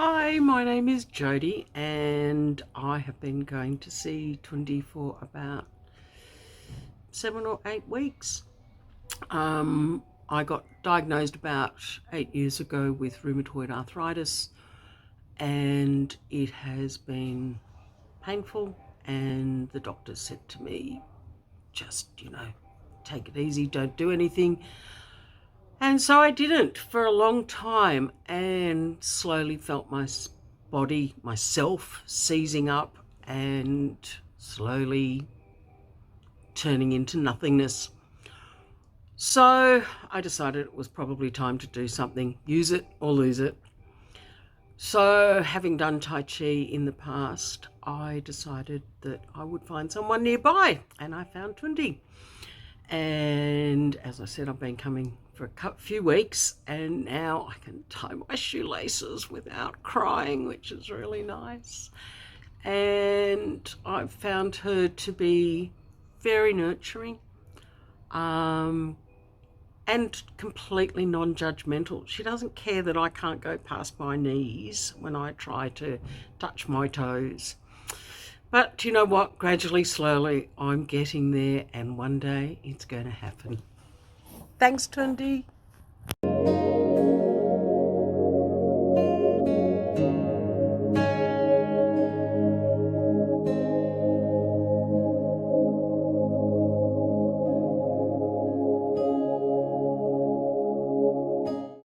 Hi, my name is Jody and I have been going to see Tunde for about 7 or 8 weeks. I got diagnosed about 8 years ago with rheumatoid arthritis and it has been painful, and the doctor said to me, just, take it easy, don't do anything. And so I didn't for a long time and slowly felt my body, myself, seizing up and slowly turning into nothingness. So I decided it was probably time to do something, use it or lose it. So having done Tai Chi in the past, I decided that I would find someone nearby, and I found Tunde. And as I said, I've been coming for a few weeks and now I can tie my shoelaces without crying, which is really nice. And I've found her to be very nurturing, and completely non-judgmental. She doesn't care that I can't go past my knees when I try to touch my toes. But you know what? Gradually, slowly, I'm getting there, and one day it's going to happen. Thanks, Tunde.